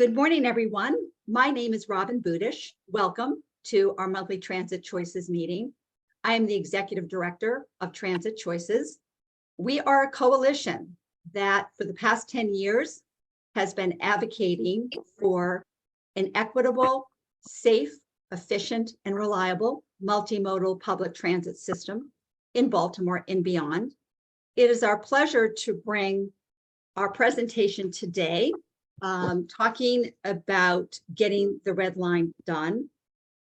Good morning, everyone. My name is Robin Budish. Welcome to our monthly Transit Choices meeting. I am the Executive Director of Transit Choices. We are a coalition that for the past 10 years has been advocating for an equitable, safe, efficient, and reliable multimodal public transit system in Baltimore and beyond. It is our pleasure to bring our presentation today, talking about getting the red line done.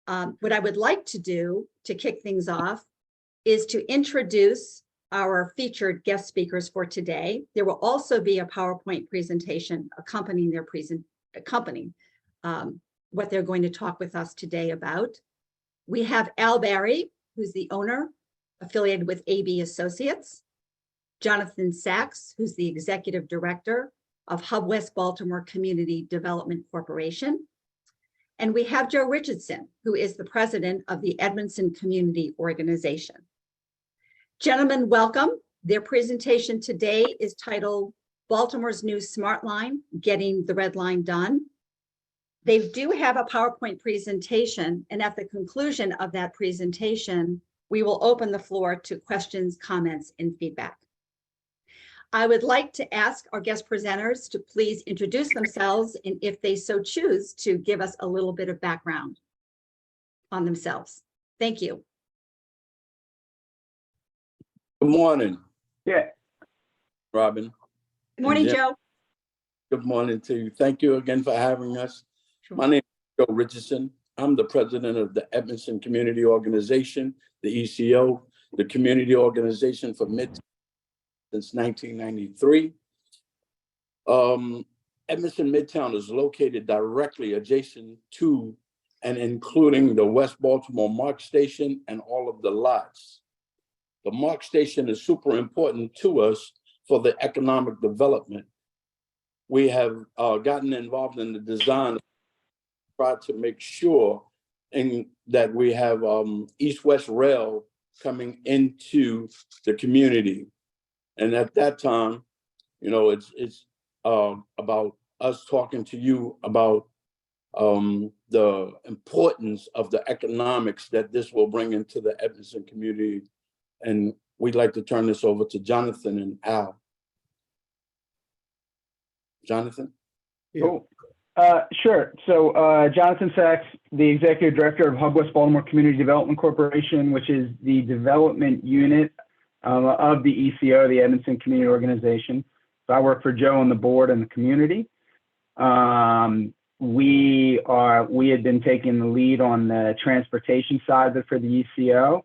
What I would like to do to kick things off is to introduce our featured guest speakers for today. There will also be a PowerPoint presentation accompanying their what they're going to talk with us today about. We have Al Barry, who's the owner affiliated with AB Associates, Jonathan Sachs, who's the executive director of Hub West Baltimore Community Development Corporation. And we have Joe Richardson, who is the president of the Edmondson Community Organization. Gentlemen, welcome. Their presentation today is titled Baltimore's New Smart Line, Getting the Red Line Done. They do have a PowerPoint presentation, and at the conclusion of that presentation, we will open the floor to questions, comments, and feedback. I would like to ask our guest presenters to please introduce themselves, and if they so choose, to give us a little bit of background on themselves. Thank you. Good morning. Yeah. Robin. Good morning, Joe. Good morning to you. Thank you again for having us. Sure. My name is Joe Richardson. I'm the president of the Edmondson Community Organization, the ECO, the community organization for Midtown since 1993. Edmondson Midtown is located directly adjacent to and including the West Baltimore MARC station and all of the lots. The MARC station is super important to us for the economic development. We have gotten involved in the design, try to make sure that we have East-West Rail coming into the community. And at that time, you know, it's about us talking to you about the importance of the economics that this will bring into the Edmondson community. And we'd like to turn this over to Jonathan and Al. Jonathan? Cool. Sure. So Jonathan Sachs, the executive director of Hub West Baltimore Community Development Corporation, which is the development unit of the ECO, the Edmondson Community Organization. So I work for Joe on the board and the community. We had been taking the lead on the transportation side for the ECO,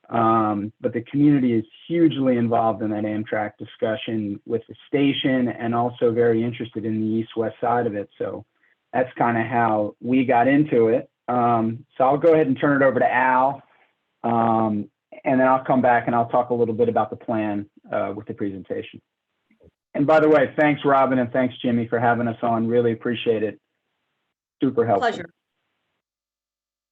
but the community is hugely involved in that Amtrak discussion with the station and also very interested in the east-west side of it. So that's kind of how we got into it. So I'll go ahead and turn it over to Al. And then I'll come back and I'll talk a little bit about the plan with the presentation. And by the way, thanks, Robin, and thanks, Jimmy, for having us on. Really appreciate it. Super helpful. Pleasure.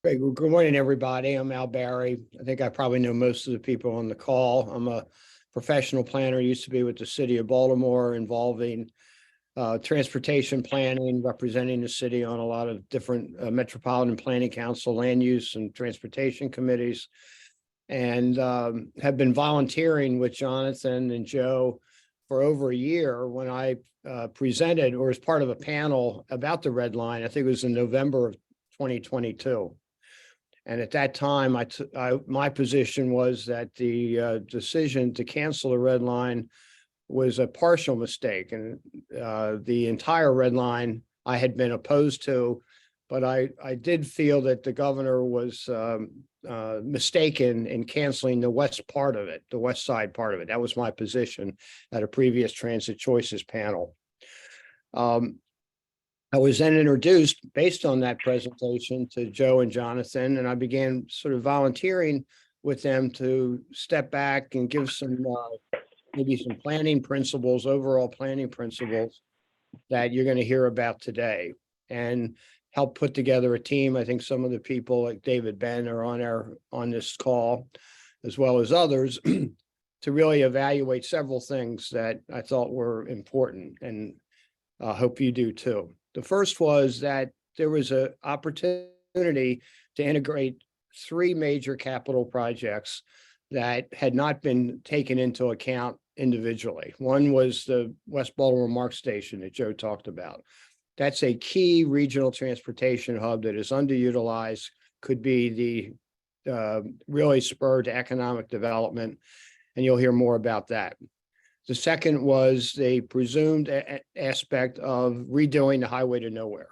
Great. Well, good morning, everybody. I'm Al Barry. I think I probably know most of the people on the call. I'm a professional planner, used to be with the city of Baltimore, involving transportation planning, representing the city on a lot of different Metropolitan Planning Council, land use and transportation committees, and have been volunteering with Jonathan and Joe for over a year. When I presented or as part of a panel about the red line, I think it was in November of 2022. And at that time, my position was that the decision to cancel the red line was a partial mistake. And the entire red line I had been opposed to, but I did feel that the governor was mistaken in canceling the west part of it, the west side part of it. That was my position at a previous Transit Choices panel. I was then introduced based on that presentation to Joe and Jonathan, and I began sort of volunteering with them to step back and give some maybe some planning principles, overall planning principles that you're going to hear about today, and help put together a team. I think some of the people like David Ben are on this call, as well as others, to really evaluate several things that I thought were important. And Hope you do too. The first was that there was an opportunity to integrate three major capital projects that had not been taken into account individually. One was the West Baltimore MARC station that Joe talked about. That's a key regional transportation hub that is underutilized, could be the really spur to economic development, and you'll hear more about that. The second was the presumed aspect of redoing the highway to nowhere.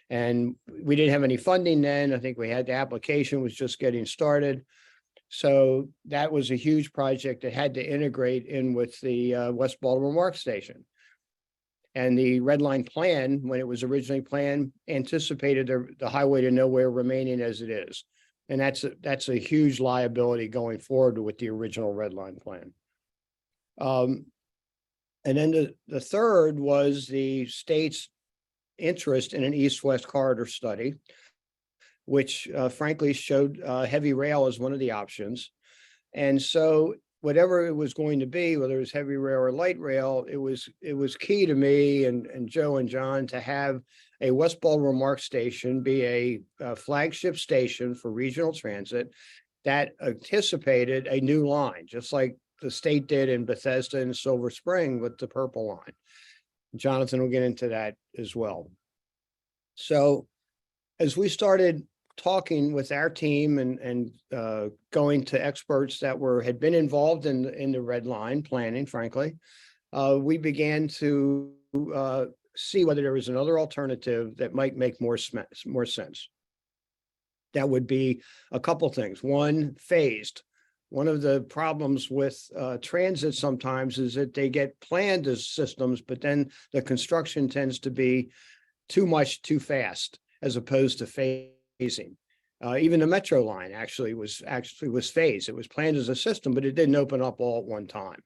And we didn't have any funding then. I think we had the application was just getting started. So that was a huge project that had to integrate in with the West Baltimore MARC station. And the Red Line plan, when it was originally planned, anticipated the highway to nowhere remaining as it is. And that's a huge liability going forward with the original Red Line plan. And then the third was the state's interest in an east-west corridor study, which frankly showed heavy rail as one of the options. And so whatever it was going to be, whether it was heavy rail or light rail, it was key to me and Joe and John to have a West Baltimore MARC station be a flagship station for regional transit that anticipated a new line, just like the state did in Bethesda and Silver Spring with the Purple Line. Jonathan will get into that as well. So as we started talking with our team and going to experts that had been involved in the Red Line planning, frankly, we began to see whether there was another alternative that might make more sense. That would be a couple things. One, phased. One of the problems with transit sometimes is that they get planned as systems, but then the construction tends to be too much too fast as opposed to phasing. Even the Metro line actually was phased. It was planned as a system, but it didn't open up all at one time.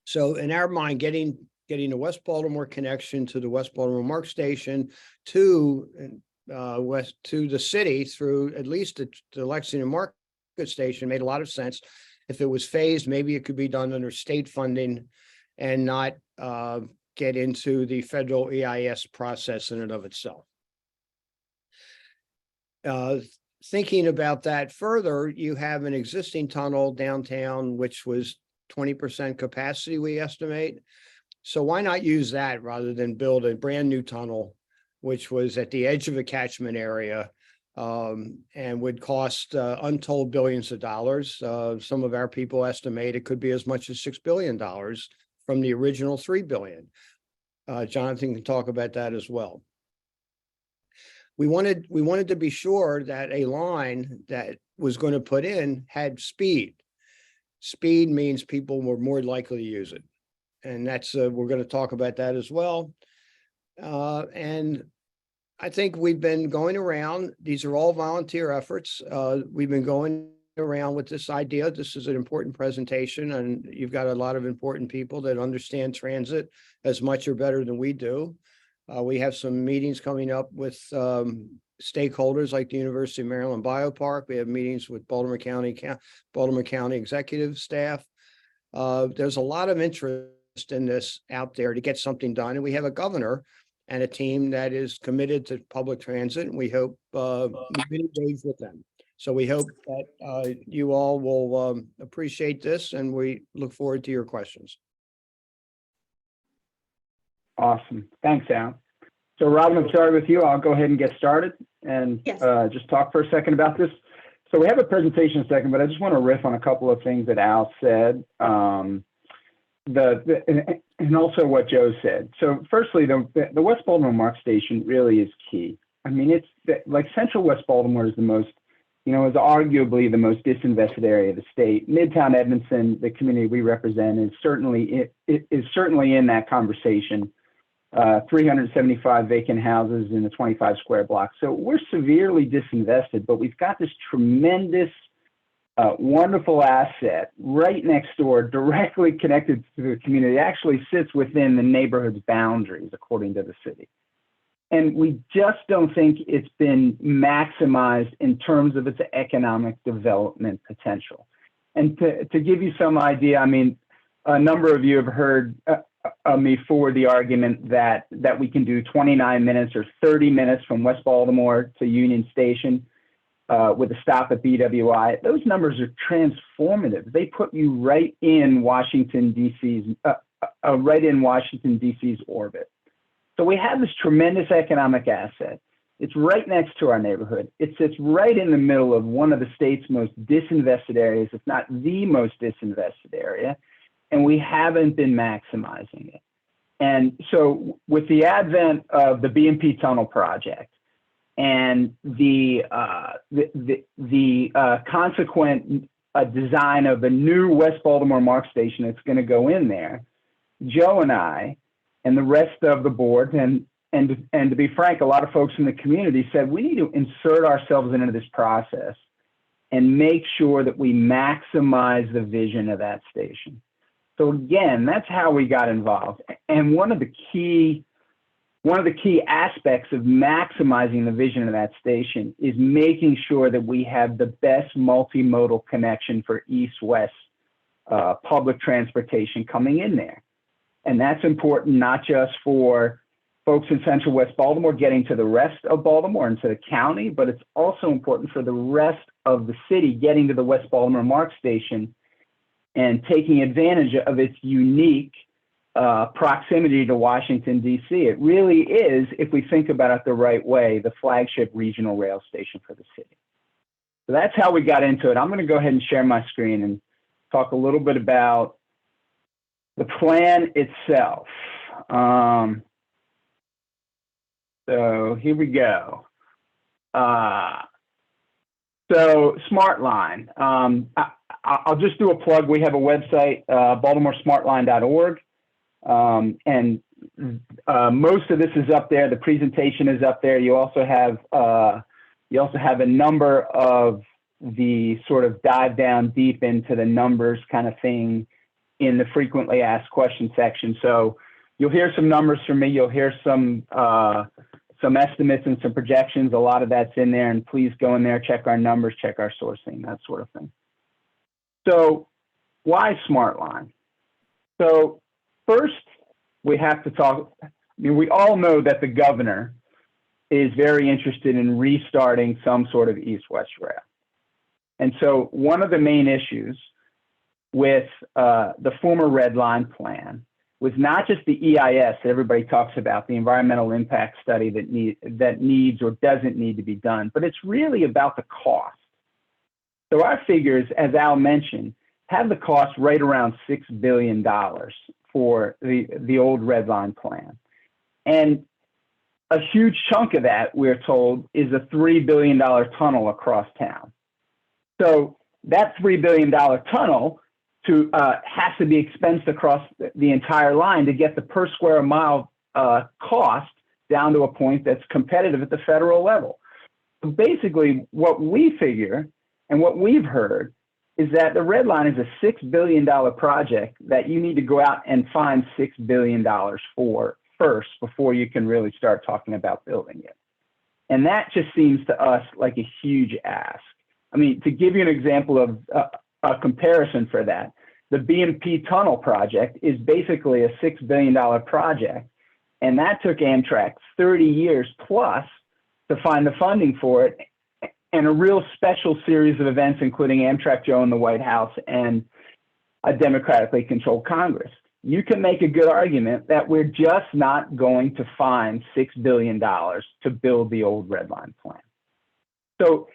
So in our mind, getting the West Baltimore connection to the West Baltimore MARC station to the city through at least the Lexington Market station made a lot of sense. If it was phased, maybe it could be done under state funding and not get into the federal EIS process in and of itself. Thinking about that further, you have an existing tunnel downtown, which was 20% capacity, we estimate. So why not use that rather than build a brand new tunnel, which was at the edge of a catchment area and would cost untold billions of dollars. Some of our people estimate it could be as much as $6 billion from the original $3 billion. Jonathan can talk about that as well. We wanted to be sure that a line that was going to put in had speed. Speed means people were more likely to use it. And that's, we're going to talk about that as well. And I think we've been going around, these are all volunteer efforts. We've been going around with this idea. This is an important presentation, and you've got a lot of important people that understand transit as much or better than we do. We have some meetings coming up with stakeholders like the University of Maryland Biopark. We have meetings with Baltimore County executive staff. There's a lot of interest in this out there to get something done. And we have a governor and a team that is committed to public transit. And we hope we've been engaged with them. So we hope that you all will appreciate this, and we look forward to your questions. Awesome. Thanks, Al. So Robin, I'm sorry with you. I'll go ahead and get started and just talk for a second about this. So we have a presentation in a second, but I just want to riff on a couple of things that Al said and also what Joe said. So firstly, the West Baltimore MARC station really is key. I mean, it's like Central West Baltimore is the most, is arguably the most disinvested area of the state. Midtown Edmondson, the community we represent, is certainly in that conversation. 375 vacant houses in a 25 square block. So we're severely disinvested, but we've got this tremendous, wonderful asset right next door, directly connected to the community. It actually sits within the neighborhood's boundaries, according to the city. And we just don't think it's been maximized in terms of its economic development potential. And to give you some idea, I mean, a number of you have heard me forward the argument that we can do 29 minutes or 30 minutes from West Baltimore to Union Station with a stop at BWI. Those numbers are transformative. They put you right in Washington D.C.'s orbit. So we have this tremendous economic asset. It's right next to our neighborhood. It sits right in the middle of one of the state's most disinvested areas, if not the most disinvested area, and we haven't been maximizing it. And so with the advent of the BMP Tunnel project and the consequent design of a new West Baltimore MARC station that's going to go in there, Joe and I and the rest of the board and to be frank, a lot of folks in the community said we need to insert ourselves into this process and make sure that we maximize the vision of that station. So again, that's how we got involved. And one of the key aspects of maximizing the vision of that station is making sure that we have the best multimodal connection for east-west public transportation coming in there. And that's important not just for folks in Central West Baltimore getting to the rest of Baltimore and to the county, but it's also important for the rest of the city getting to the West Baltimore MARC station and taking advantage of its unique proximity to Washington, D.C. It really is, if we think about it the right way, the flagship regional rail station for the city. So that's how we got into it. I'm going to go ahead and share my screen and talk a little bit about the plan itself. So here we go. So SmartLine. I'll just do a plug. We have a website, baltimoresmartline.org. And most of this is up there. The presentation is up there. You also have a number of the sort of dive down deep into the numbers kind of thing in the frequently asked questions section. So you'll hear some numbers from me. You'll hear some estimates and some projections. A lot of that's in there, and please go in there, check our numbers, check our sourcing, that sort of thing. So why SmartLine? So first, we have to talk, I mean, we all know that the governor is very interested in restarting some sort of east-west rail. And so one of the main issues with the former Red Line plan was not just the EIS that everybody talks about, the environmental impact study that needs or doesn't need to be done, but it's really about the cost. So our figures, as Al mentioned, have the cost right around $6 billion for the old Red Line plan. And a huge chunk of that, we're told, is a $3 billion tunnel across town. So that $3 billion tunnel has to be expensed across the entire line to get the per square mile cost down to a point that's competitive at the federal level. So basically, what we figure and what we've heard is that the Red Line is a $6 billion project that you need to go out and find $6 billion for first before you can really start talking about building it. And that just seems to us like a huge ask. I mean, to give you an example of a comparison for that, the BMP Tunnel project is basically a $6 billion project, and that took Amtrak 30 years plus to find the funding for it, and a real special series of events, including Amtrak Joe in the White House and a democratically controlled Congress. You can make a good argument that we're just not going to find $6 billion to build the old Red Line plan. So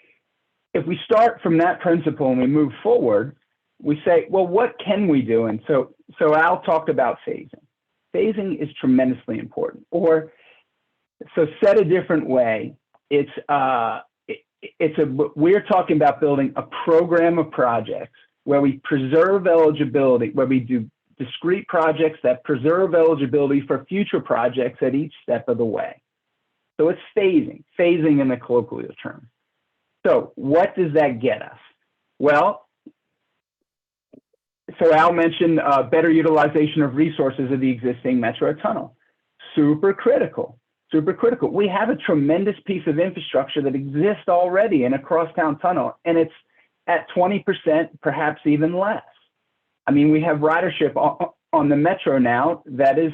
if we start from that principle and we move forward, we say, well, what can we do? And so Al talked about phasing. Phasing is tremendously important. Or, so said a different way, we're talking about building a program of projects where we preserve eligibility, where we do discrete projects that preserve eligibility for future projects at each step of the way. So it's phasing in the colloquial term. So what does that get us? Well, so Al mentioned better utilization of resources of the existing Metro tunnel. Super critical. We have a tremendous piece of infrastructure that exists already in a crosstown tunnel, and it's at 20%, perhaps even less. I mean, we have ridership on the metro now that is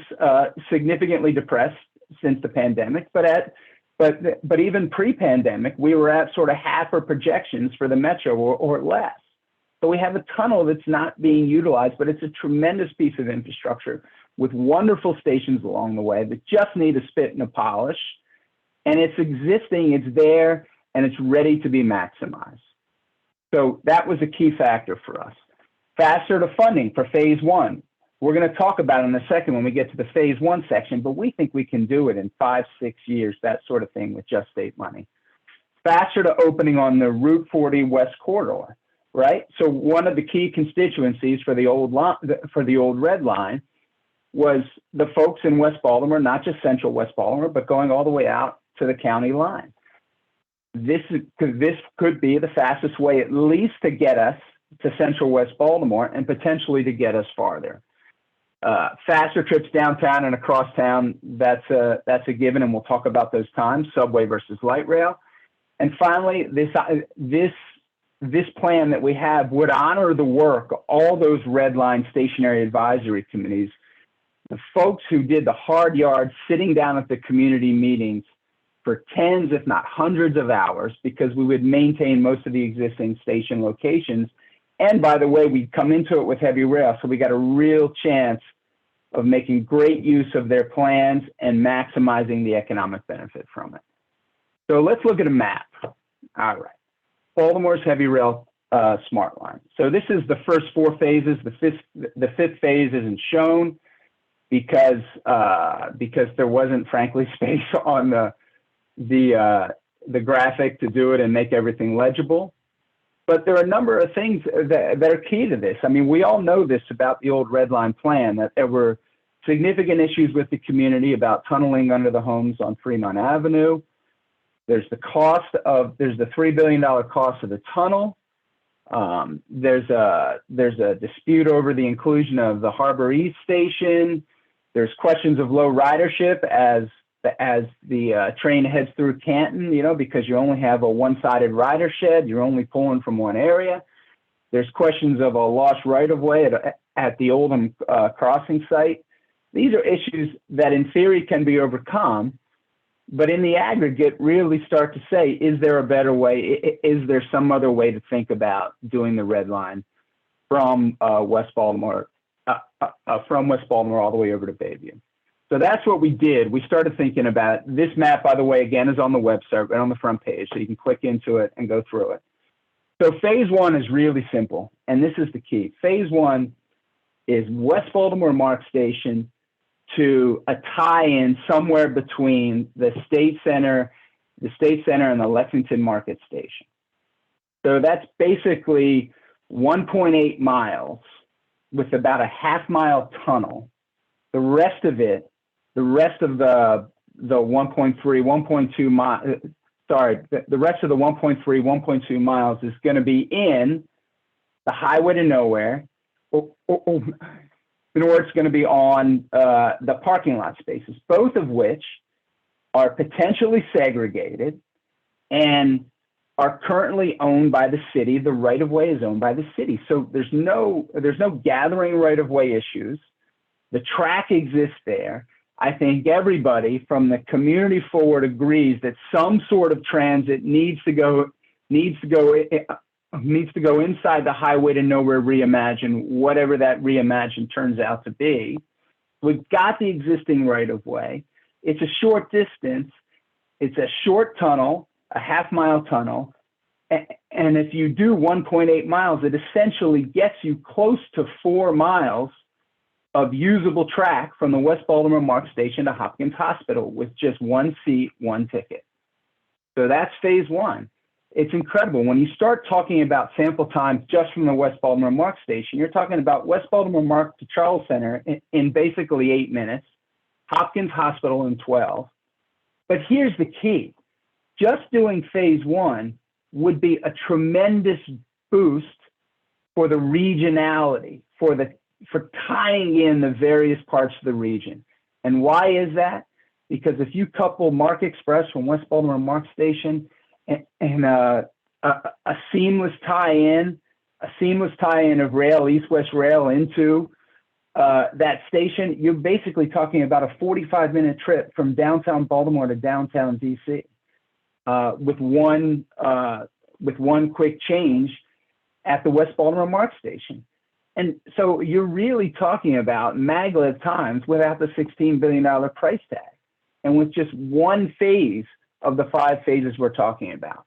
significantly depressed since the pandemic, but even pre-pandemic, we were at sort of half our projections for the metro or less. So we have a tunnel that's not being utilized, but it's a tremendous piece of infrastructure with wonderful stations along the way that just need a spit and a polish. And it's existing, it's there, and it's ready to be maximized. So that was a key factor for us. Faster to funding for phase one. We're going to talk about it in a second when we get to the phase one section, but we think we can do it in 5-6 years, that sort of thing, with just state money. Faster to opening on the Route 40 West Corridor, right? So one of the key constituencies for the old red line was the folks in West Baltimore, not just central West Baltimore, but going all the way out to the county line. This could be the fastest way, at least, to get us to central West Baltimore and potentially to get us farther. Faster trips downtown and across town, that's a given, and we'll talk about those times, subway versus light rail. And finally, this plan that we have would honor the work of all those red line stationary advisory committees, the folks who did the hard yards, sitting down at the community meetings for tens, if not hundreds of hours, because we would maintain most of the existing station locations. And by the way, we'd come into it with heavy rail, so we got a real chance of making great use of their plans and maximizing the economic benefit from it. So let's look at a map. All right, Baltimore's heavy rail smart line. So this is the first 4 phases. The fifth phase isn't shown because there wasn't, frankly, space on the graphic to do it and make everything legible. But there are a number of things that are key to this. I mean, we all know this about the old red line plan, that there were significant issues with the community about tunneling under the homes on Fremont Avenue. There's the $3 billion cost of the tunnel. There's a dispute over the inclusion of the Harbor East station. There's questions of low ridership as the train heads through Canton, because you only have a one-sided rider shed, you're only pulling from one area. There's questions of a lost right-of-way at the Oldham crossing site. These are issues that in theory can be overcome, but in the aggregate really start to say, is there a better way? Is there some other way to think about doing the red line from West Baltimore all the way over to Bayview? So that's what we did. We started thinking about it. This map, by the way, again, is on the website, right on the front page, so you can click into it and go through it. So phase one is really simple, and this is the key. Phase one is West Baltimore MARC Station to a tie-in somewhere between the State Center and the Lexington Market Station. So that's basically 1.8 miles with about a half-mile tunnel. The rest of the 1.2 miles is going to be in the highway to nowhere, or it's going to be on the parking lot spaces, both of which are potentially segregated and are currently owned by the city. The right-of-way is owned by the city. So there's no gathering right-of-way issues. The track exists there. I think everybody from the community forward agrees that some sort of transit needs to go inside the highway to nowhere reimagine, whatever that reimagine turns out to be. We've got the existing right-of-way. It's a short distance. It's a short tunnel, a half-mile tunnel. And if you do 1.8 miles, it essentially gets you close to 4 miles of usable track from the West Baltimore MARC Station to Hopkins Hospital with just one seat, one ticket. So that's phase one. It's incredible. When you start talking about sample time just from the West Baltimore MARC Station, you're talking about West Baltimore MARC to Charles Center in basically 8 minutes, Hopkins Hospital in 12. But here's the key. Just doing phase one would be a tremendous boost for the regionality, for tying in the various parts of the region. And why is that? Because if you couple MARC Express from West Baltimore MARC Station and a seamless tie-in of rail, east-west rail into that station, you're basically talking about a 45-minute trip from downtown Baltimore to downtown DC, with one quick change at the West Baltimore MARC station. And so you're really talking about maglev times without the $16 billion price tag, and with just one phase of the 5 phases we're talking about.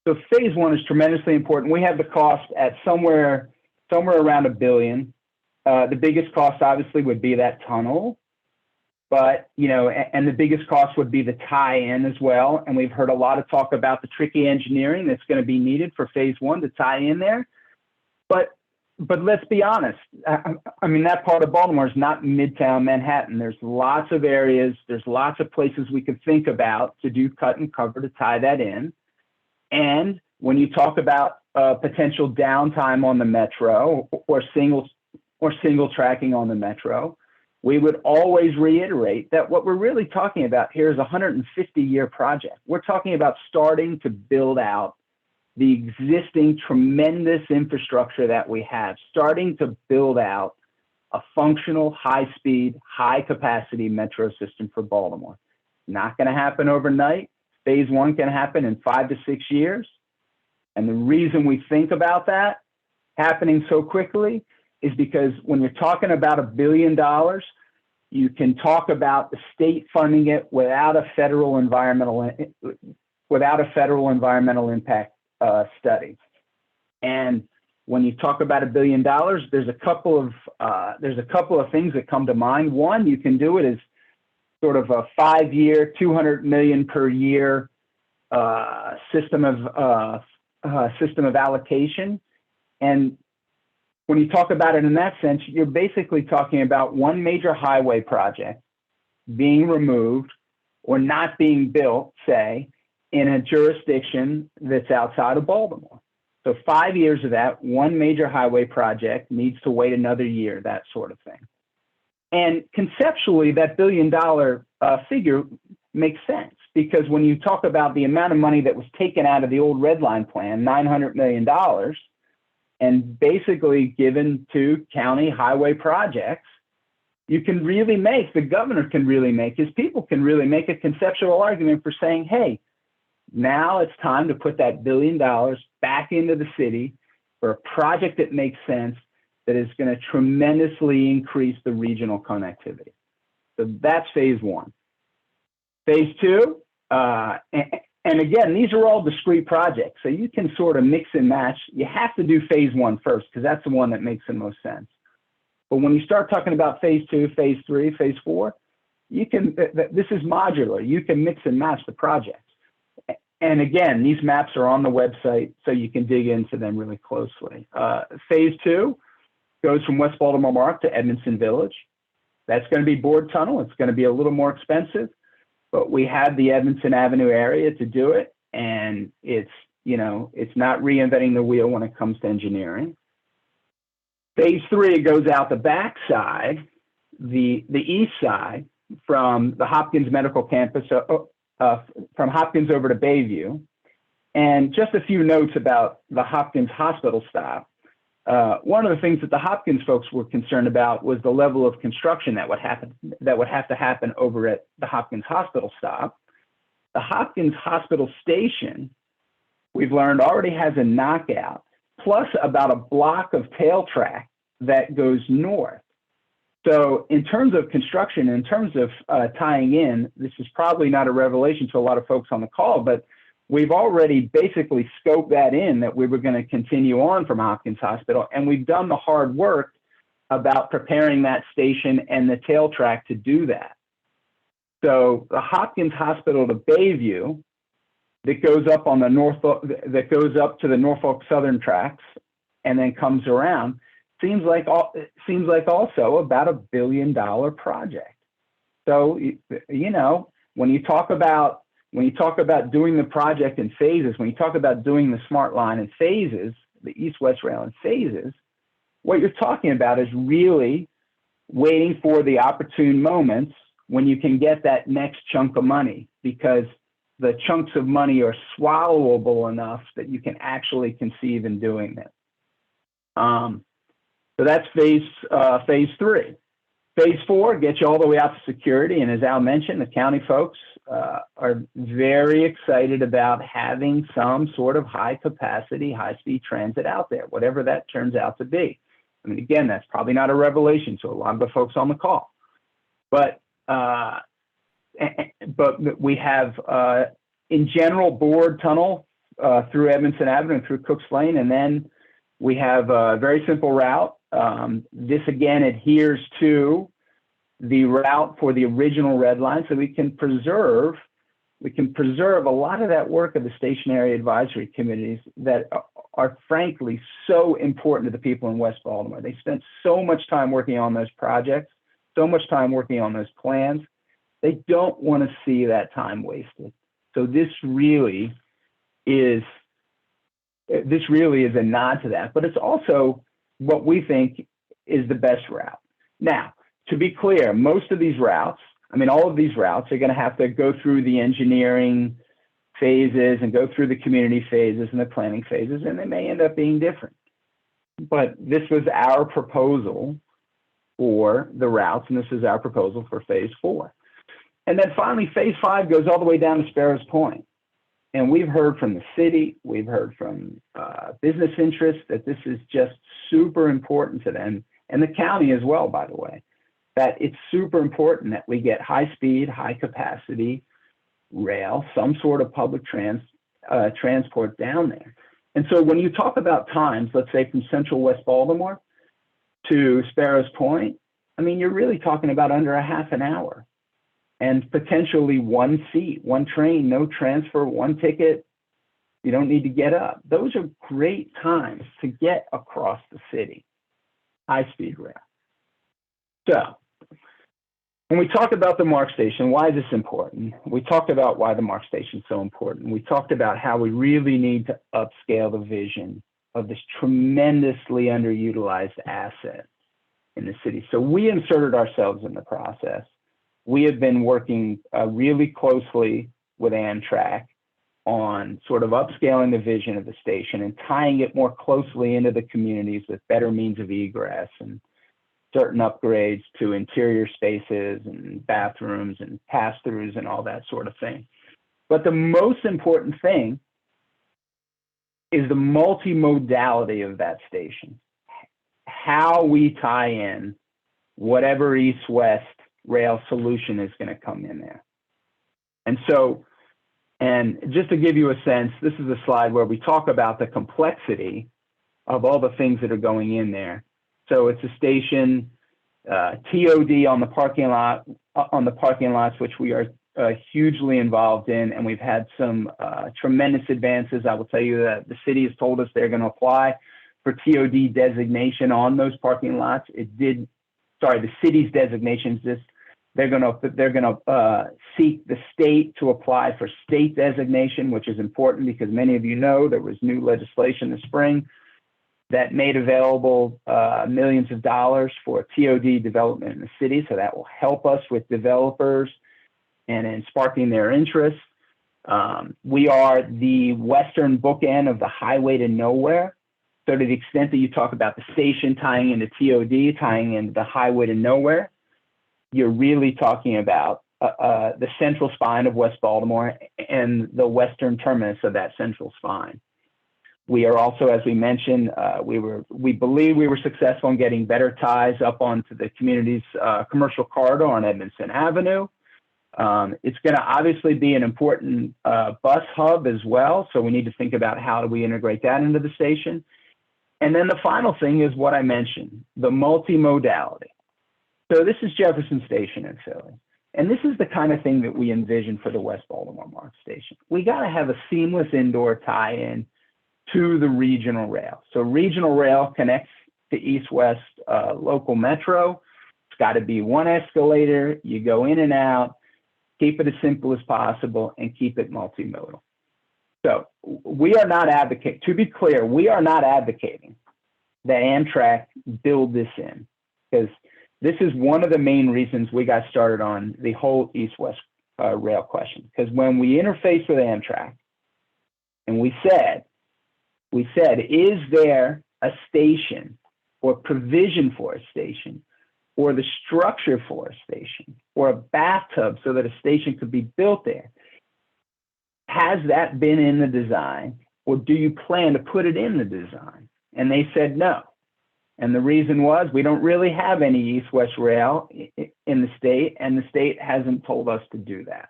So phase 1 is tremendously important. We have the cost at somewhere around $1 billion. The biggest cost obviously would be that tunnel, but and the biggest cost would be the tie-in as well. And we've heard a lot of talk about the tricky engineering that's going to be needed for phase 1 to tie in there. But let's be honest. I mean, that part of Baltimore is not Midtown Manhattan. There's lots of areas. There's lots of places we could think about to do cut and cover to tie that in. And when you talk about potential downtime on the metro or single tracking on the metro, we would always reiterate that what we're really talking about here is a 150-year project. We're talking about starting to build out the existing tremendous infrastructure that we have, starting to build out a functional, high-speed, high-capacity metro system for Baltimore. Not going to happen overnight. Phase 1 can happen in 5 to 6 years. And the reason we think about that happening so quickly is because when you're talking about $1 billion, you can talk about the state funding it without a federal environmental impact study. And when you talk about $1 billion, there's a couple of things that come to mind. One, you can do it as sort of a 5-year, $200 million per year system of allocation. And when you talk about it in that sense, you're basically talking about one major highway project being removed or not being built, say, in a jurisdiction that's outside of Baltimore. So 5 years of that, one major highway project needs to wait another year, that sort of thing. And conceptually, that $1 billion figure makes sense, because when you talk about the amount of money that was taken out of the old Red Line plan, $900 million, and basically given to county highway projects, you can really make, the governor can really make, his people can really make a conceptual argument for saying, hey, now it's time to put that $1 billion back into the city for a project that makes sense, that is going to tremendously increase the regional connectivity. So that's phase 1. Phase 2, and again, these are all discrete projects, so you can sort of mix and match. You have to do phase 1 first, because that's the one that makes the most sense. But when you start talking about phase 2, phase 3, phase 4, you can, this is modular. You can mix and match the projects. And again, these maps are on the website, so you can dig into them really closely. Phase 2 goes from West Baltimore MARC to Edmondson Village. That's going to be bored tunnel. It's going to be a little more expensive, but we have the Edmondson Avenue area to do it. And it's not reinventing the wheel when it comes to engineering. Phase 3 goes out the back side, the east side, from the Hopkins Medical Campus, from Hopkins over to Bayview. And just a few notes about the Hopkins Hospital stop. One of the things that the Hopkins folks were concerned about was the level of construction that would have to happen over at the Hopkins Hospital stop. The Hopkins Hospital station, we've learned, already has a knockout, plus about a block of tail track that goes north. So in terms of construction, in terms of tying in, this is probably not a revelation to a lot of folks on the call, but we've already basically scoped that in, that we were going to continue on from Hopkins Hospital, and we've done the hard work about preparing that station and the tail track to do that. So the Hopkins Hospital to Bayview, that goes up on the that goes up to the Norfolk Southern tracks and then comes around, seems like also about $1 billion project. So when you talk about doing the project in phases, when you talk about doing the Smart Line in phases, the East-West Rail in phases, what you're talking about is really waiting for the opportune moments when you can get that next chunk of money, because the chunks of money are swallowable enough that you can actually conceive in doing it. So that's phase 3. Phase 4 gets you all the way out to security. And as Al mentioned, the county folks are very excited about having some sort of high capacity, high speed transit out there, whatever that turns out to be. I mean, again, that's probably not a revelation to a lot of the folks on the call, but we have in general bored tunnel through Edmondson Avenue and through Cooks Lane. And then we have a very simple route. This again adheres to the route for the original red line, so we can preserve a lot of that work of the stationary advisory committees that are frankly so important to the people in West Baltimore. They spent so much time working on those projects, so much time working on those plans. They don't want to see that time wasted. So this really is a nod to that, but it's also what we think is the best route. Now, to be clear, most of these routes, I mean, all of these routes are going to have to go through the engineering phases and go through the community phases and the planning phases, and they may end up being different. But this was our proposal for the routes, and this is our proposal for phase 4. And then finally, phase 5 goes all the way down to Sparrows Point. And we've heard from the city, we've heard from business interests that this is just super important to them, and the county as well, by the way, that it's super important that we get high speed, high capacity rail, some sort of public transport down there. And so when you talk about times, let's say from central West Baltimore to Sparrows Point, I mean, you're really talking about under a half an hour. And potentially one seat, one train, no transfer, one ticket. You don't need to get up. Those are great times to get across the city, high-speed rail. So when we talk about the MARC station, why is this important? We talked about why the MARC station is so important. We talked about how we really need to upscale the vision of this tremendously underutilized asset in the city. So we inserted ourselves in the process. We have been working really closely with Amtrak on sort of upscaling the vision of the station and tying it more closely into the communities with better means of egress and certain upgrades to interior spaces and bathrooms and pass-throughs and all that sort of thing. But the most important thing is the multimodality of that station, how we tie in whatever east-west rail solution is going to come in there. And so, and just to give you a sense, this is a slide where we talk about the complexity of all the things that are going in there. So it's a station, TOD on the parking lots, which we are hugely involved in, and we've had some tremendous advances. I will tell you that the city has told us they're going to apply for TOD designation on those parking lots. The city's designations. They're going to seek the state to apply for state designation, which is important because many of you know there was new legislation this spring that made available millions of dollars for TOD development in the city. So that will help us with developers and in sparking their interest. We are the western bookend of the highway to nowhere. So to the extent that you talk about the station tying into TOD, tying into the highway to nowhere, you're really talking about the central spine of West Baltimore and the western terminus of that central spine. We are also, as we mentioned, we believe we were successful in getting better ties up onto the community's commercial corridor on Edmondson Avenue. It's going to obviously be an important bus hub as well. So we need to think about how do we integrate that into the station. And then the final thing is what I mentioned, the multimodality. So this is Jefferson Station in Philly. And this is the kind of thing that we envision for the West Baltimore MARC station. We got to have a seamless indoor tie-in to the regional rail. So regional rail connects to east-west local metro. It's got to be one escalator. You go in and out, keep it as simple as possible, and keep it multimodal. So we are not advocating, to be clear, we are not advocating that Amtrak build this in, because this is one of the main reasons we got started on the whole east-west rail question. Because when we interfaced with Amtrak and we said, is there a station or provision for a station, or the structure for a station, or a bathtub so that a station could be built there. Has that been in the design, or do you plan to put it in the design? And they said no. And the reason was we don't really have any east-west rail in the state, and the state hasn't told us to do that.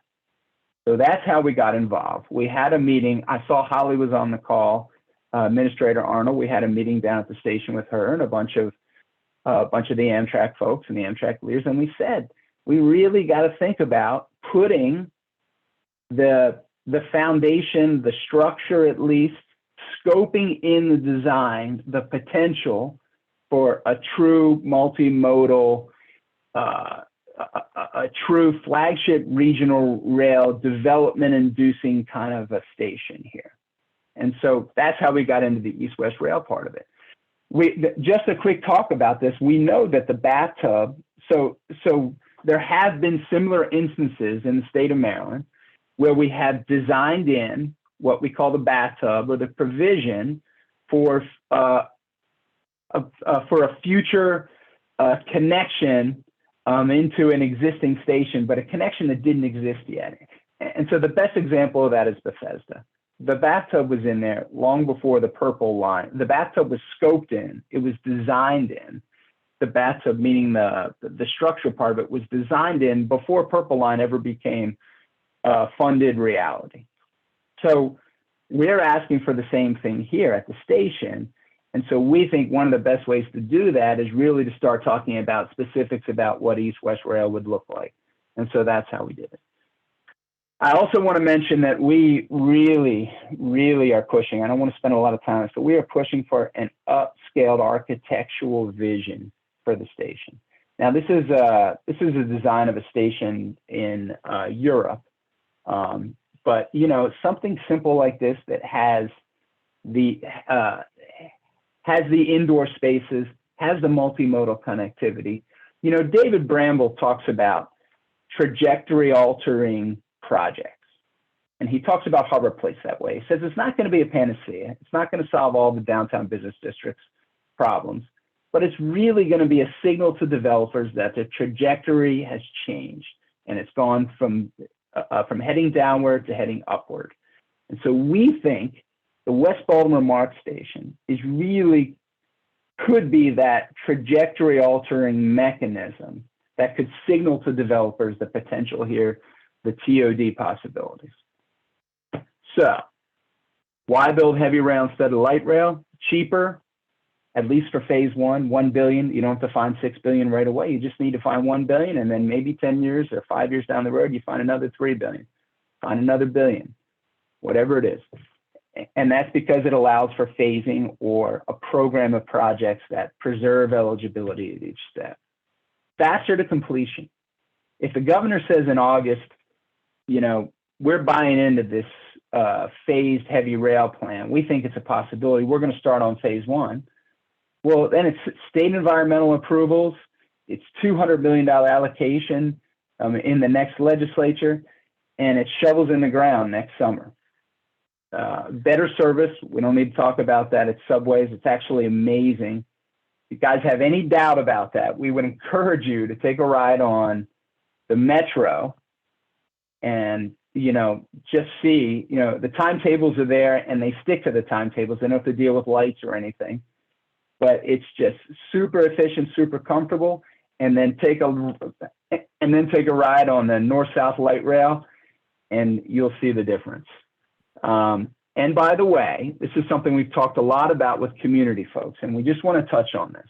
So that's how we got involved. We had a meeting. I saw Holly was on the call, Administrator Arnold. We had a meeting down at the station with her and a bunch of the Amtrak folks and the Amtrak leaders, and we said, we really got to think about putting the foundation, the structure at least, scoping in the design, the potential for a true multimodal, a true flagship regional rail development inducing kind of a station here. And so that's how we got into the east-west rail part of it. Just a quick talk about this. We know that the bathtub, so there have been similar instances in the state of Maryland where we have designed in what we call the bathtub or the provision for a future connection into an existing station, but a connection that didn't exist yet. And so the best example of that is Bethesda. The bathtub was in there long before the purple line. The bathtub was scoped in, it was designed in. The bathtub, meaning the structure part of it, was designed in before purple line ever became funded reality. So we're asking for the same thing here at the station. And so we think one of the best ways to do that is really to start talking about specifics about what east-west rail would look like. And so that's how we did it. I also want to mention that we really, really are pushing, I don't want to spend a lot of time on this, but we are pushing for an upscaled architectural vision for the station. Now, this is a design of a station in Europe, but you know, something simple like this that has the indoor spaces, has the multimodal connectivity. You know, David Bramble talks about trajectory altering projects. And he talks about Harbor Place that way. He says it's not going to be a panacea. It's not going to solve all the downtown business district's problems, but it's really going to be a signal to developers that the trajectory has changed and it's gone from heading downward to heading upward. And so we think the West Baltimore MARC station could be that trajectory altering mechanism that could signal to developers the potential here, the TOD possibilities. So why build heavy rail instead of light rail? Cheaper, at least for phase one, 1 billion. You don't have to find 6 billion right away. You just need to find 1 billion, and then maybe 10 years or 5 years down the road, you find another 3 billion, find another billion, whatever it is. And that's because it allows for phasing or a program of projects that preserve eligibility at each step. Faster to completion. If the governor says in August, you know, we're buying into this phased heavy rail plan, we think it's a possibility, we're going to start on phase one. Well, then it's state environmental approvals, it's $200 million allocation in the next legislature, and it shovels in the ground next summer. Better service, we don't need to talk about that. It's subways, it's actually amazing. If you guys have any doubt about that, we would encourage you to take a ride on the Metro and, you know, just see, you know, the timetables are there and they stick to the timetables. They don't have to deal with lights or anything, but it's just super efficient, super comfortable. And then take a ride on the north-south light rail and you'll see the difference. And by the way, this is something we've talked a lot about with community folks, and we just want to touch on this,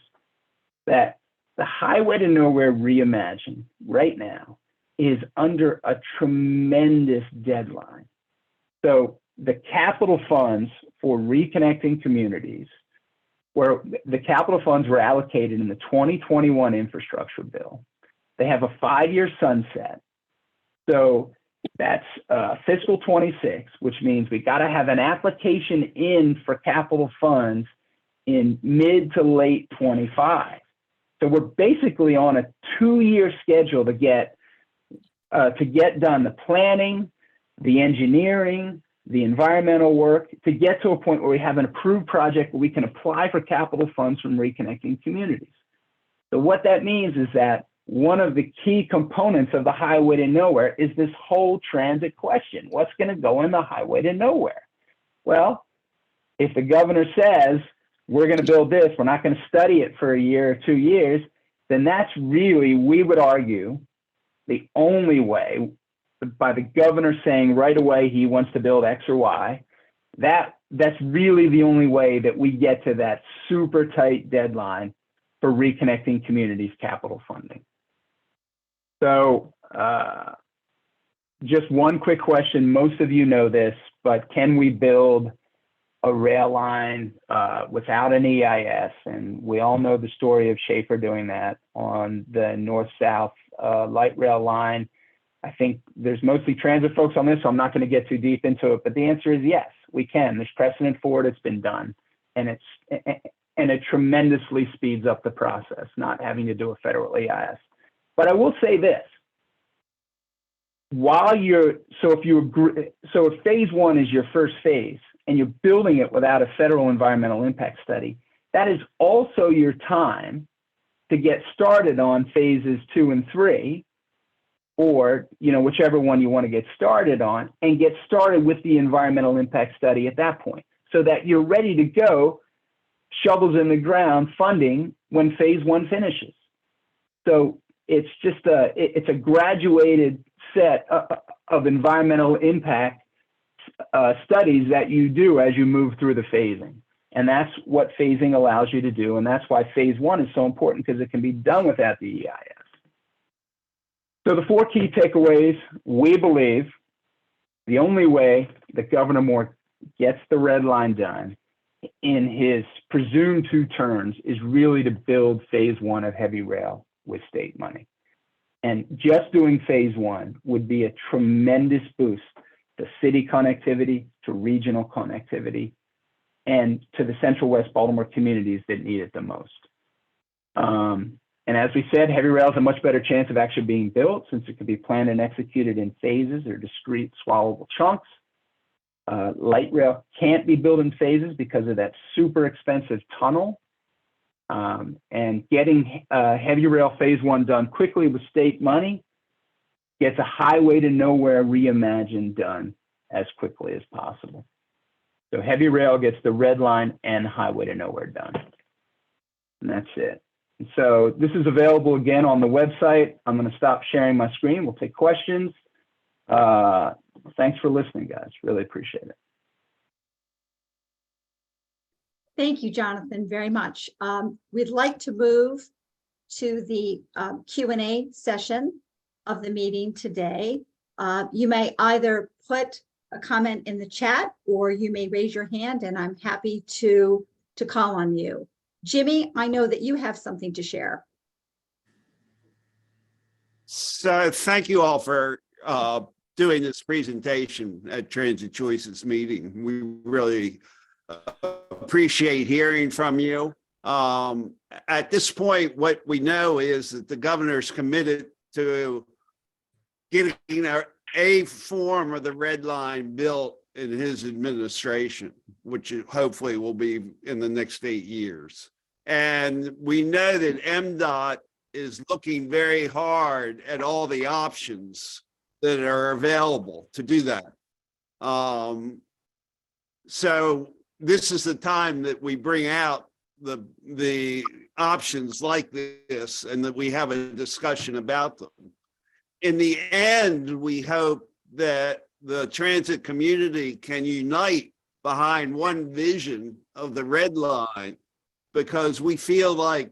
that the Highway to Nowhere Reimagined right now is under a tremendous deadline. So the capital funds for reconnecting communities, where the capital funds were allocated in the 2021 infrastructure bill, they have a 5-year sunset. So that's fiscal 26, which means we got to have an application in for capital funds in mid to late 25. So we're basically on a 2-year schedule to get done the planning, the engineering, the environmental work to get to a point where we have an approved project where we can apply for capital funds from reconnecting communities. So what that means is that one of the key components of the highway to nowhere is this whole transit question. What's going to go in the highway to nowhere? Well, if the governor says, we're going to build this, we're not going to study it for a year or 2 years, then that's really, we would argue, the only way, by the governor saying right away he wants to build X or Y, that's really the only way that we get to that super tight deadline for reconnecting communities capital funding. So just one quick question. Most of you know this, but can we build a rail line without an EIS? And we all know the story of Schaefer doing that on the north-south light rail line. I think there's mostly transit folks on this, so I'm not going to get too deep into it, but the answer is yes, we can. There's precedent for it. It's been done, and it tremendously speeds up the process, not having to do a federal EIS. But I will say this: if phase one is your first phase and you're building it without a federal environmental impact study, that is also your time to get started on phases 2 and 3, or whichever one you want to get started on, and get started with the environmental impact study at that point, so that you're ready to go, shovels in the ground, funding when phase 1 finishes. So it's just it's a graduated set of environmental impact studies that you do as you move through the phasing. And that's what phasing allows you to do. And that's why phase 1 is so important, because it can be done without the EIS. So the 4 key takeaways: we believe the only way that Governor Moore gets the red line done in his presumed 2 terms is really to build phase 1 of heavy rail with state money. And just doing phase 1 would be a tremendous boost to city connectivity, to regional connectivity, and to the Central West Baltimore communities that need it the most. And as we said, heavy rail has a much better chance of actually being built, since it can be planned and executed in phases or discrete swallowable chunks. Light rail can't be built in phases because of that super expensive tunnel. And getting heavy rail phase 1 done quickly with state money gets a highway to nowhere reimagined done as quickly as possible. So heavy rail gets the red line and highway to nowhere done. And that's it. And so this is available again on the website. I'm going to stop sharing my screen. We'll take questions. Thanks for listening, guys. Really appreciate it. Thank you, Jonathan, very much. We'd like to move to the Q&A session of the meeting today. You may either put a comment in the chat, or you may raise your hand, and I'm happy to call on you. Jimmy, I know that you have something to share. So thank you all for doing this presentation at Transit Choices meeting. We really appreciate hearing from you. At this point, what we know is that the governor's committed to getting a form of the red line built in his administration, which hopefully will be in the next 8 years. And we know that MDOT is looking very hard at all the options that are available to do that. So this is the time that we bring out the options like this, and that we have a discussion about them. In the end, we hope that the transit community can unite behind one vision of the red line, because we feel like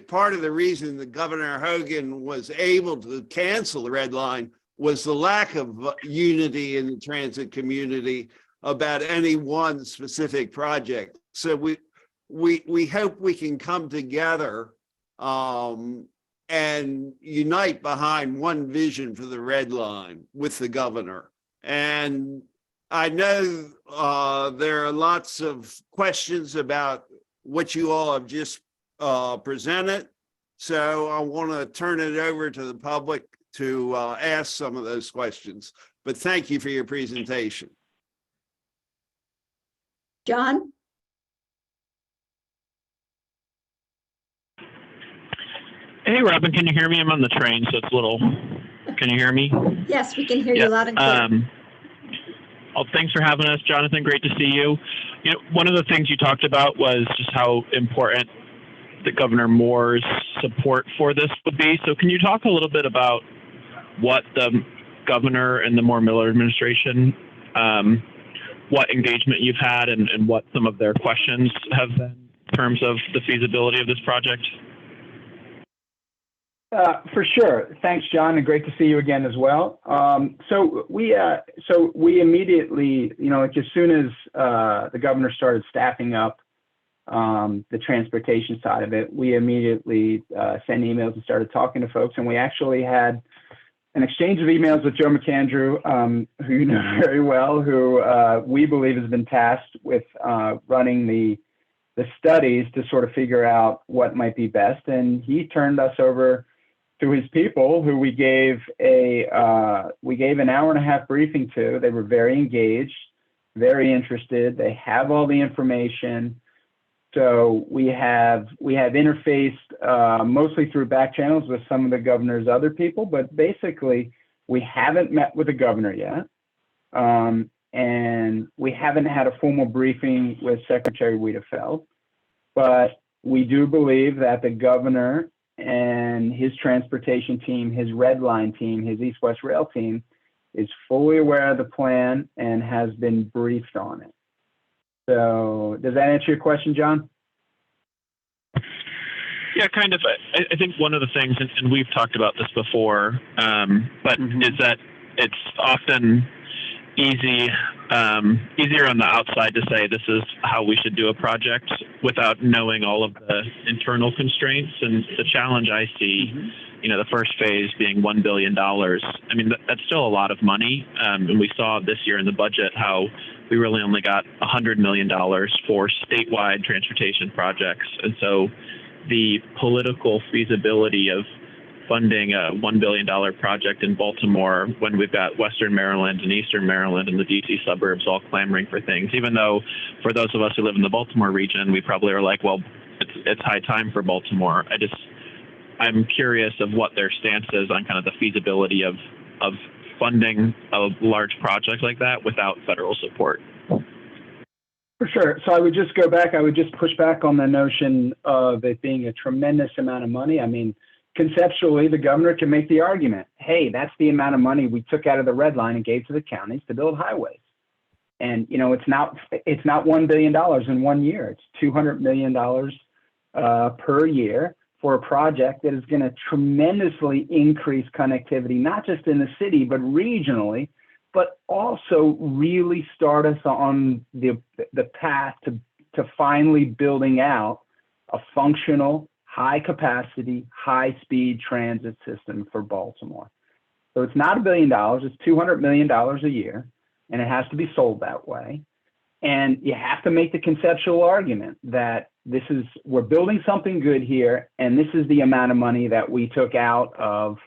part of the reason that Governor Hogan was able to cancel the red line was the lack of unity in the transit community about any one specific project. So we hope we can come together and unite behind one vision for the red line with the governor. And I know there are lots of questions about what you all have just presented. So I want to turn it over to the public to ask some of those questions. But thank you for your presentation. John? Hey, Robin, can you hear me? I'm on the train, so it's a little, can you hear me? Yes, we can hear you loud and clear. Well, thanks for having us, Jonathan. Great to see you. You know, one of the things you talked about was just how important that Governor Moore's support for this would be. So can you talk a little bit about what the governor and the Moore-Miller administration, what engagement you've had and what some of their questions have been in terms of the feasibility of this project? For sure. Thanks, John, and great to see you again as well. So we immediately, you know, like as soon as the governor started staffing up the transportation side of it, we immediately sent emails and started talking to folks, and we actually had an exchange of emails with Joe McAndrew, who you know very well, who we believe has been tasked with running the studies to sort of figure out what might be best, and he turned us over to his people, who we gave an hour and a half briefing to. They were very engaged, very interested. They have all the information. So we have interfaced mostly through back channels with some of the governor's other people, but basically we haven't met with the governor yet. And we haven't had a formal briefing with Secretary Wiedefeld, but we do believe that the governor and his transportation team, his Red Line team, his East-West Rail team is fully aware of the plan and has been briefed on it. So does that answer your question, John? Yeah, kind of. I think one of the things, and we've talked about this before, but is that it's often easier on the outside to say this is how we should do a project without knowing all of the internal constraints. And the challenge I see, you know, the first phase being $1 billion. I mean, that's still a lot of money. And we saw this year in the budget how we really only got $100 million for statewide transportation projects. And so the political feasibility of funding a $1 billion project in Baltimore when we've got Western Maryland and Eastern Maryland and the DC suburbs all clamoring for things, even though for those of us who live in the Baltimore region, we probably are like, well, it's high time for Baltimore. I'm curious of what their stance is on kind of the feasibility of funding a large project like that without federal support. For sure. So I would just go back, I would just push back on the notion of it being a tremendous amount of money. I mean, conceptually, the governor can make the argument, hey, that's the amount of money we took out of the Red Line and gave to the counties to build highways. And, you know, it's not $1 billion in 1 year. It's $200 million per year for a project that is going to tremendously increase connectivity, not just in the city, but regionally, but also really start us on the path to finally building out a functional, high capacity, high speed transit system for Baltimore. So it's not $1 billion, it's $200 million a year, and it has to be sold that way. And you have to make the conceptual argument that we're building something good here, and this is the amount of money that we took out of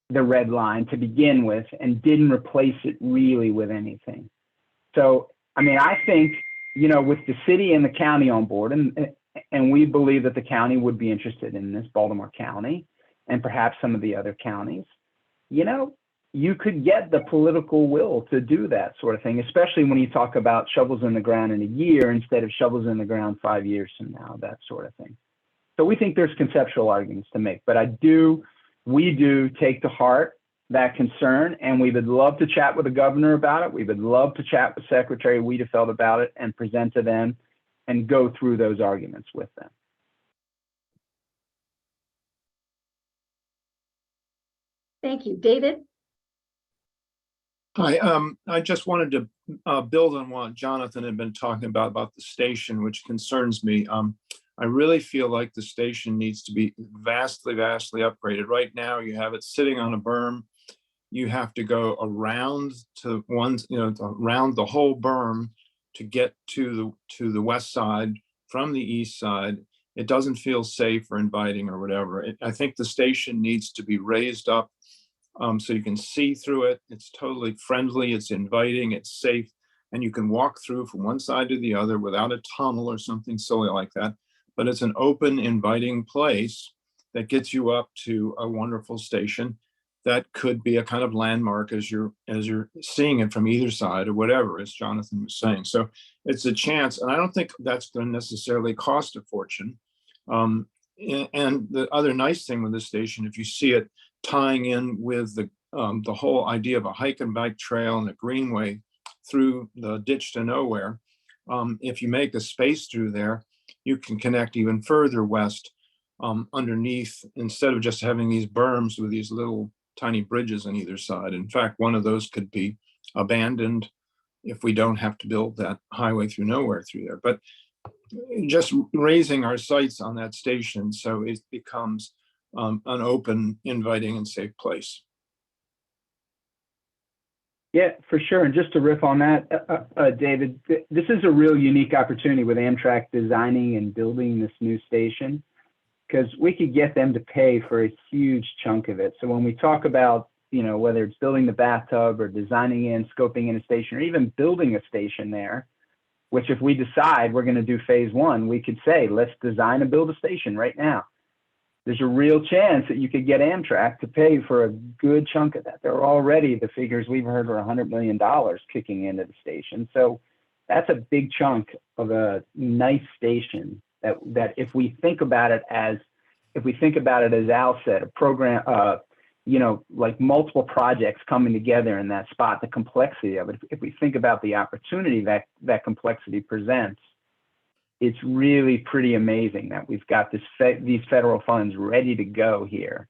the Red Line to begin with and didn't replace it really with anything. So, I mean, I think, you know, with the city and the county on board, and we believe that the county would be interested in this, Baltimore County, and perhaps some of the other counties, you know, you could get the political will to do that sort of thing, especially when you talk about shovels in the ground in a year instead of shovels in the ground 5 years from now, that sort of thing. So we think there's conceptual arguments to make, but we do take to heart that concern, and we would love to chat with the governor about it. We would love to chat with Secretary Wiedefeld about it and present to them and go through those arguments with them. Thank you. David? Hi, I just wanted to build on what Jonathan had been talking about the station, which concerns me. I really feel like the station needs to be vastly upgraded. Right now, you have it sitting on a berm. You have to go around around the whole berm to get to the west side from the east side. It doesn't feel safe or inviting or whatever. I think the station needs to be raised up So you can see through it. It's totally friendly. It's inviting. It's safe. And you can walk through from one side to the other without a tunnel or something silly like that. But it's an open, inviting place that gets you up to a wonderful station that could be a kind of landmark as you're seeing it from either side or whatever, as Jonathan was saying. So it's a chance, and I don't think that's going to necessarily cost a fortune. And the other nice thing with this station, if you see it tying in with the whole idea of a hike and bike trail and a greenway through the ditch to nowhere, if you make a space through there, you can connect even further west underneath, instead of just having these berms with these little tiny bridges on either side. In fact, one of those could be abandoned if we don't have to build that highway through nowhere through there. But just raising our sights on that station so it becomes an open, inviting, and safe place. Yeah, for sure. And just to riff on that, David, this is a real unique opportunity with Amtrak designing and building this new station, because we could get them to pay for a huge chunk of it. So when we talk about, whether it's building the bathtub or designing in, scoping in a station, or even building a station there, which if we decide we're going to do phase one, we could say, let's design and build a station right now. There's a real chance that you could get Amtrak to pay for a good chunk of that. There are already, the figures we've heard are $100 million kicking into the station. So that's a big chunk of a nice station that if we think about it as Al said, a program, like multiple projects coming together in that spot, the complexity of it, if we think about the opportunity that complexity presents, it's really pretty amazing that we've got these federal funds ready to go here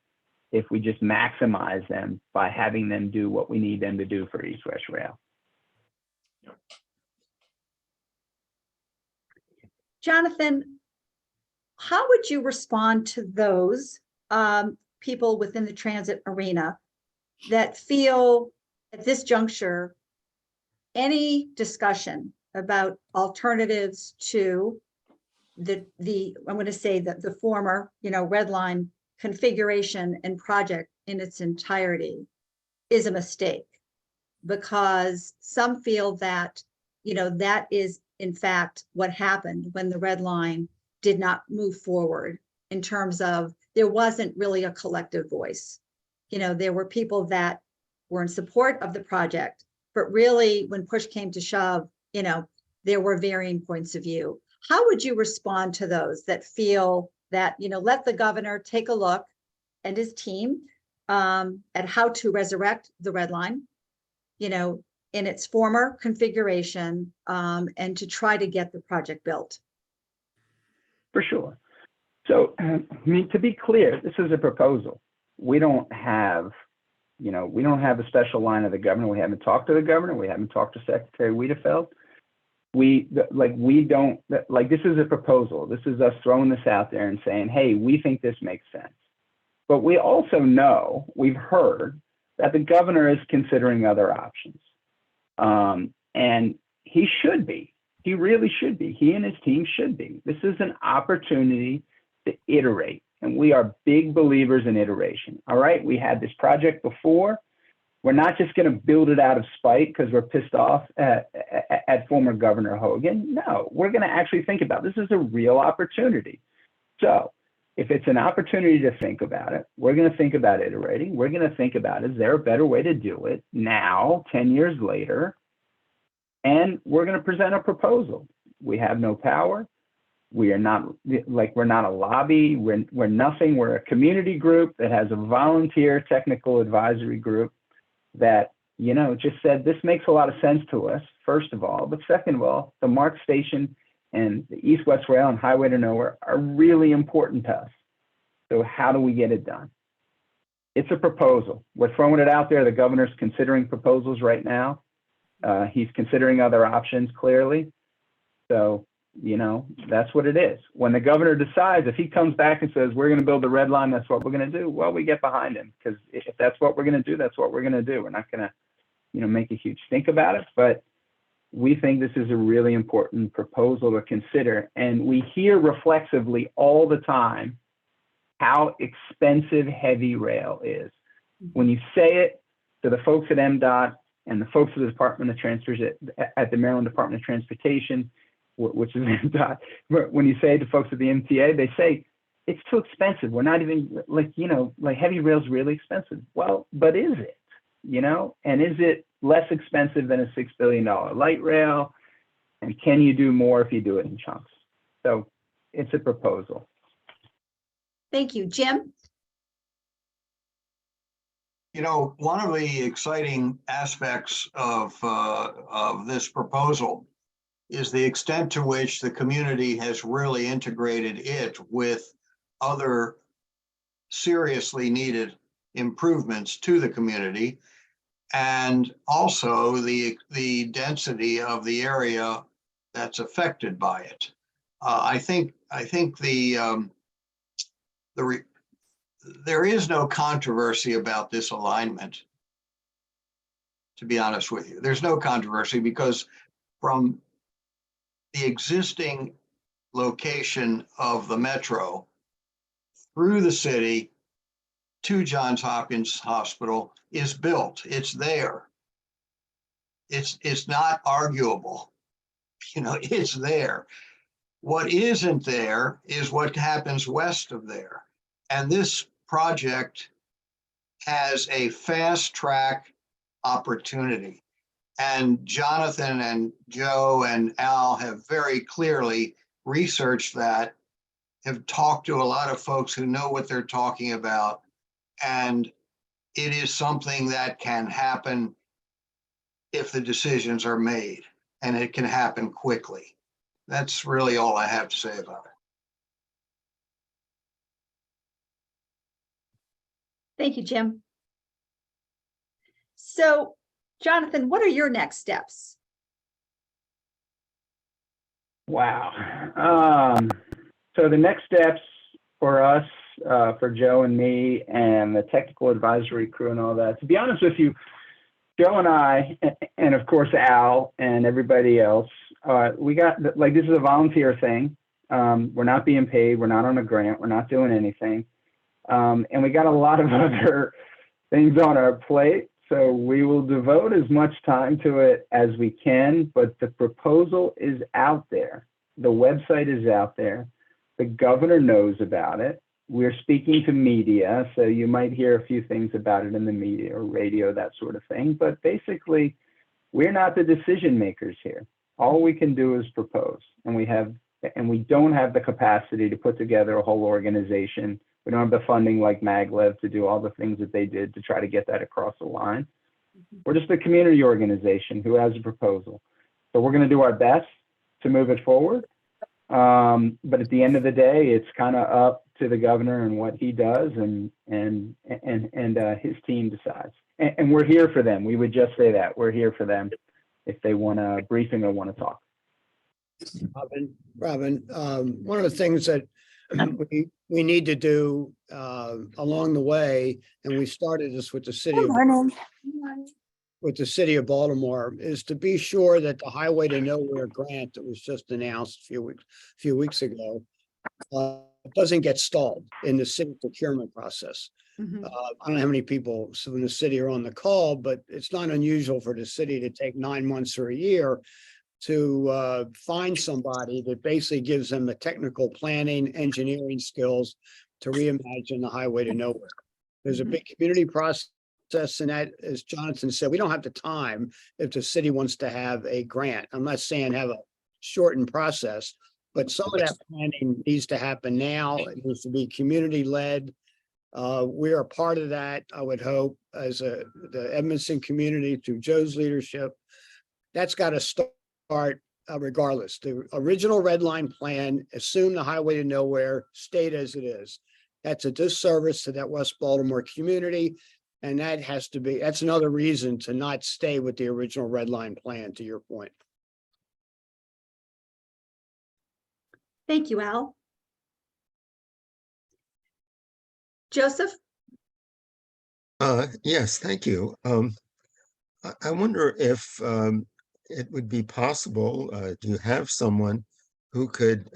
if we just maximize them by having them do what we need them to do for East-West Rail. Jonathan, how would you respond to those people within the transit arena that feel at this juncture any discussion about alternatives to the I'm going to say that the former, red line configuration and project in its entirety is a mistake, because some feel that, that is in fact what happened when the red line did not move forward, in terms of there wasn't really a collective voice. There were people that were in support of the project, but really when push came to shove, there were varying points of view. How would you respond to those that feel that, let the governor take a look and his team at how to resurrect the red line, in its former configuration, and to try to get the project built? For sure. So, to be clear, this is a proposal. We don't have, a special line of the governor. We haven't talked to the governor. We haven't talked to Secretary Wiedefeld. This is a proposal. This is us throwing this out there and saying, hey, we think this makes sense. But we also know, we've heard that the governor is considering other options. And he should be. He really should be. He and his team should be. This is an opportunity to iterate. And we are big believers in iteration. All right, we had this project before. We're not just going to build it out of spite because we're pissed off at former Governor Hogan. No, we're going to actually think about this. Is a real opportunity. So if it's an opportunity to think about it, we're going to think about iterating. We're going to think about, is there a better way to do it now, 10 years later? And we're going to present a proposal. We have no power. We are not we're not a lobby. We're nothing. We're a community group that has a volunteer technical advisory group that, just said, this makes a lot of sense to us, first of all. But second of all, the MARC station and the East-West Rail and Highway to Nowhere are really important to us. So how do we get it done? It's a proposal. We're throwing it out there. The governor's considering proposals right now. He's considering other options, clearly. So, that's what it is. When the governor decides, if he comes back and says, we're going to build the red line, that's what we're going to do, well, we get behind him, because if that's what we're going to do, that's what we're going to do. We're not going to, make a huge stink about it, but we think this is a really important proposal to consider. And we hear reflexively all the time how expensive heavy rail is. When you say it to the folks at MDOT and the folks at the Department of Transportation, at the Maryland Department of Transportation, which is MDOT, when you say it to folks at the MTA, they say, it's too expensive. We're not even like heavy rail's really expensive. Well, but is it, and is it less expensive than a $6 billion light rail? And can you do more if you do it in chunks? So it's a proposal. Thank you. Jim? One of the exciting aspects of this proposal is the extent to which the community has really integrated it with other seriously needed improvements to the community, and also the density of the area that's affected by it. I think there is no controversy about this alignment. To be honest with you, there's no controversy because from the existing location of the metro through the city to Johns Hopkins Hospital is built. It's there. It's not arguable. It's there. What isn't there is what happens west of there. And this project has a fast track opportunity. And Jonathan and Joe and Al have very clearly researched that, have talked to a lot of folks who know what they're talking about. And it is something that can happen if the decisions are made, and it can happen quickly. That's really all I have to say about it. Thank you, Jim. So, Jonathan, what are your next steps? Wow. So the next steps for us, for Joe and me and the technical advisory crew and all that, to be honest with you, Joe and I, and of course Al and everybody else, we got, this is a volunteer thing. We're not being paid. We're not on a grant. We're not doing anything. And we got a lot of other things on our plate. So we will devote as much time to it as we can, but the proposal is out there. The website is out there. The governor knows about it. We're speaking to media, so you might hear a few things about it in the media or radio, that sort of thing. But basically, we're not the decision makers here. All we can do is propose, and we don't have the capacity to put together a whole organization. We don't have the funding like Maglev to do all the things that they did to try to get that across the line. We're just a community organization who has a proposal. So we're going to do our best to move it forward. But at the end of the day, it's kind of up to the governor and what he does, and his team decides. And we're here for them. We would just say that we're here for them if they want a briefing or want to talk. Robin, one of the things that we need to do along the way, and we started this with the city of Baltimore, is to be sure that the Highway to Nowhere grant that was just announced a few weeks ago doesn't get stalled in the city procurement process. I don't know how many people in the city are on the call, but it's not unusual for the city to take 9 months or a year to find somebody that basically gives them the technical planning, engineering skills to reimagine the Highway to Nowhere. There's a big community process, and that, as Jonathan said, we don't have the time if the city wants to have a grant. I'm not saying have a shortened process, but some of that planning needs to happen now. It needs to be community-led. We are part of that, I would hope, as the Edmondson community through Joe's leadership. That's got to start regardless. The original red line plan assumed the Highway to Nowhere stayed as it is. That's a disservice to that West Baltimore community. And that's another reason to not stay with the original red line plan, to your point. Thank you, Al. Joseph? Yes, thank you. I wonder if it would be possible to have someone who could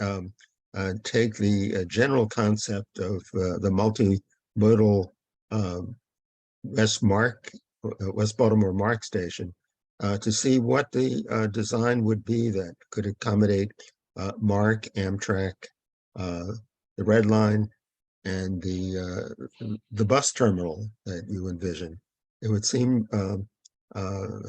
take the general concept of the multimodal West Baltimore Mark Station, to see what the design would be that could accommodate Mark, Amtrak, the Red Line, and the bus terminal that you envision. It would seem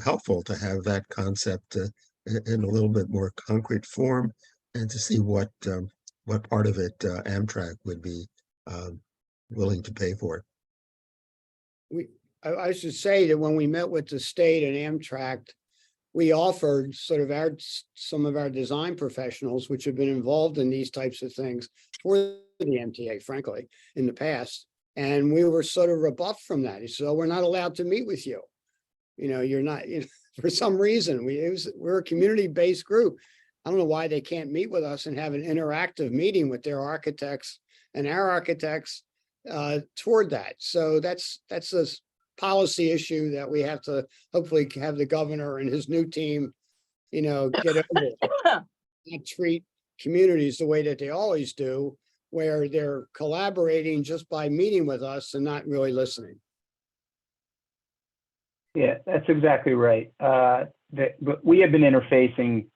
helpful to have that concept in a little bit more concrete form, and to see what part of it Amtrak would be willing to pay for. I should say that when we met with the state and Amtrak, we offered sort of some of our design professionals, which have been involved in these types of things for the MTA, frankly, in the past. And we were sort of rebuffed from that. He said, "Oh, we're not allowed to meet with you. You're not, for some reason, we're a community-based group. I don't know why they can't meet with us and have an interactive meeting with their architects and our architects toward that." So that's a policy issue that we have to hopefully have the governor and his new team, get over. Not treat communities the way that they always do, where they're collaborating just by meeting with us and not really listening. Yeah, that's exactly right. But we have been interfacing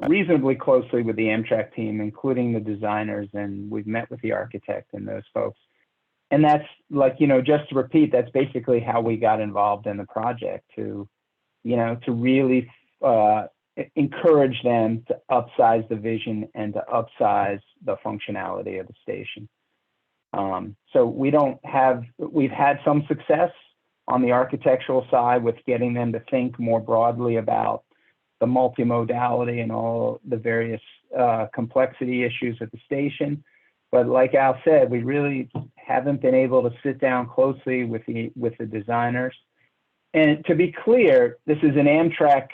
reasonably closely with the Amtrak team, including the designers, and we've met with the architect and those folks. And that's just to repeat, that's basically how we got involved in the project, to really encourage them to upsize the vision and to upsize the functionality of the station. So we've had some success on the architectural side with getting them to think more broadly about the multimodality and all the various complexity issues at the station. But like Al said, we really haven't been able to sit down closely with the designers. And to be clear, this is an Amtrak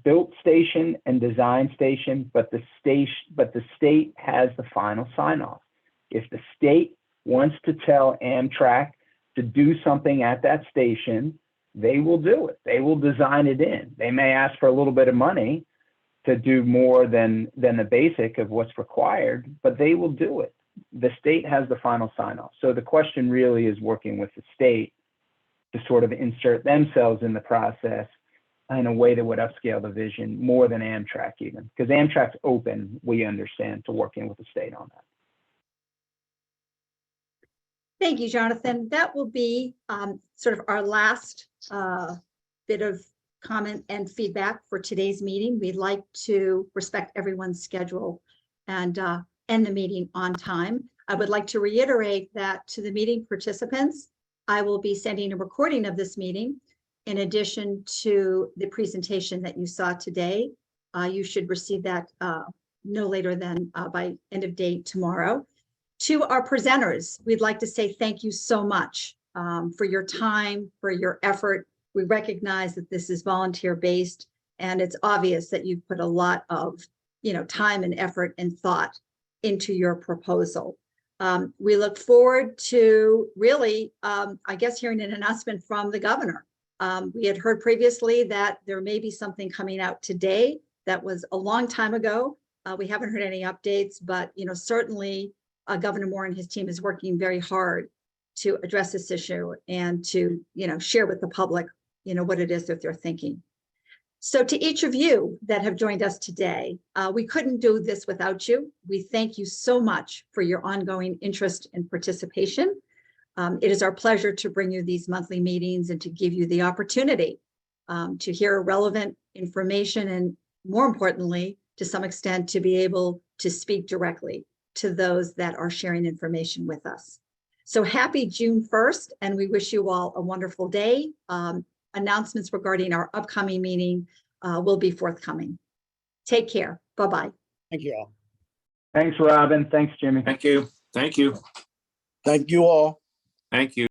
built station and design station, but the state has the final sign off. If the state wants to tell Amtrak to do something at that station, they will do it. They will design it in. They may ask for a little bit of money to do more than the basic of what's required, but they will do it. The state has the final sign off. So the question really is working with the state to sort of insert themselves in the process in a way that would upscale the vision more than Amtrak even, because Amtrak's open, we understand, to working with the state on that. Thank you, Jonathan. That will be sort of our last bit of comment and feedback for today's meeting. We'd like to respect everyone's schedule and end the meeting on time. I would like to reiterate that to the meeting participants, I will be sending a recording of this meeting in addition to the presentation that you saw today. You should receive that no later than by end of day tomorrow. To our presenters, we'd like to say thank you so much for your time, for your effort. We recognize that this is volunteer-based, and it's obvious that you've put a lot of time and effort and thought into your proposal. We look forward to really, I guess, hearing an announcement from the governor. We had heard previously that there may be something coming out today. That was a long time ago. We haven't heard any updates, but certainly Governor Moore and his team is working very hard to address this issue and to share with the public what it is that they're thinking. So to each of you that have joined us today, we couldn't do this without you. We thank you so much for your ongoing interest and participation. It is our pleasure to bring you these monthly meetings and to give you the opportunity to hear relevant information, and more importantly, to some extent, to be able to speak directly to those that are sharing information with us. So happy June 1st, and we wish you all a wonderful day. Announcements regarding our upcoming meeting will be forthcoming. Take care. Bye-bye. Thank you all. Thanks, Robin. Thanks, Jimmy. Thank you. Thank you. Thank you all. Thank you.